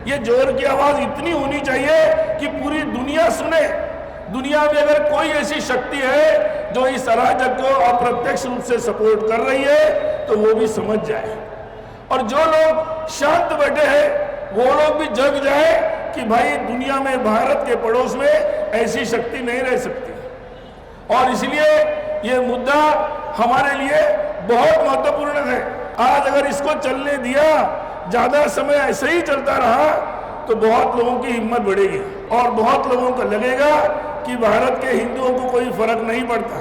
ये जोर की आवाज इतनी होनी चाहिए कि पूरी दुनिया सुने। दुनिया में अगर कोई ऐसी शक्ति है जो इस अराजक को अप्रत्यक्ष रूप से सपोर्ट कर रही है तो वो भी समझ जाए, और जो लोग शांत बैठे हैं वो लोग भी जग जाए कि भाई दुनिया में, भारत के पड़ोस में ऐसी शक्ति नहीं रह सकती। और इसलिए ये मुद्दा हमारे लिए बहुत महत्वपूर्ण है। आज अगर इसको चलने दिया, ज्यादा समय ऐसे ही चलता रहा, तो बहुत लोगों की हिम्मत बढ़ेगी और बहुत लोगों को लगेगा कि भारत के हिंदुओं को कोई फर्क नहीं पड़ता।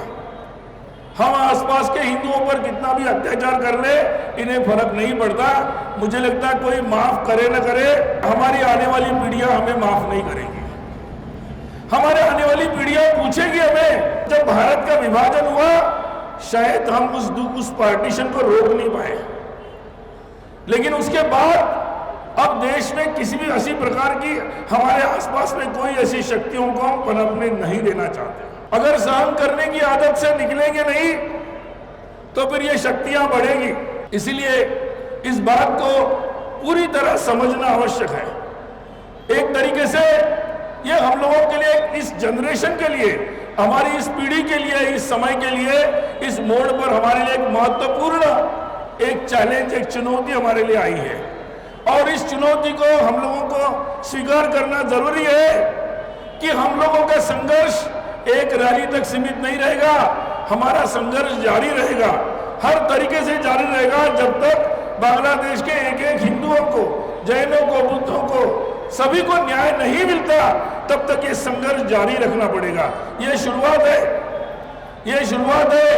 हम आसपास के हिंदुओं पर कितना भी अत्याचार कर ले, इन्हें फर्क नहीं पड़ता। मुझे लगता है कोई माफ करे न करे, हमारी आने वाली पीढ़ियां हमें माफ नहीं करेगी। हमारे आने वाली पीढ़ियां पूछेगी हमें, जब भारत का विभाजन हुआ शायद हम उस पार्टीशन को रोक नहीं पाए, लेकिन उसके बाद अब देश में किसी भी ऐसी प्रकार की, हमारे आसपास में कोई ऐसी शक्तियों को हम पनपने नहीं देना चाहते। अगर सहन करने की आदत से निकलेंगे नहीं तो फिर ये शक्तियां बढ़ेगी। इसलिए इस बात को पूरी तरह समझना आवश्यक है। एक तरीके से ये हम लोगों के लिए, इस जनरेशन के लिए, हमारी इस पीढ़ी के लिए, इस समय के लिए, इस मोड़ पर हमारे लिए एक महत्वपूर्ण एक चैलेंज, एक चुनौती हमारे लिए आई है। और इस चुनौती को हम लोगों को स्वीकार करना जरूरी है कि हम लोगों का संघर्ष एक रैली तक सीमित नहीं रहेगा। हमारा संघर्ष जारी रहेगा, हर तरीके से जारी रहेगा, जब तक बांग्लादेश के एक एक हिंदुओं को, जैनों को, बुद्धों को, सभी को न्याय नहीं मिलता, तब तक ये संघर्ष जारी रखना पड़ेगा। ये शुरुआत है, ये शुरुआत है।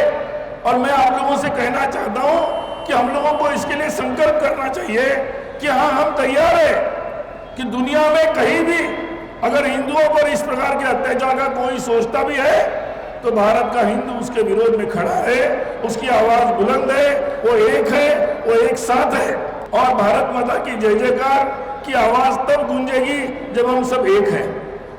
और मैं आप लोगों से कहना चाहता हूं कि हम लोगों को इसके लिए संकल्प करना चाहिए कि हाँ, हम तैयार है कि दुनिया में कहीं भी अगर हिंदुओं पर इस प्रकार के अत्याचार का कोई सोचता भी है तो भारत का हिंदू उसके विरोध में खड़ा है, उसकी आवाज बुलंद है, वो एक है, वो एक साथ है। और भारत माता की जय जयकार की आवाज तब गूंजेगी जब हम सब एक हैं।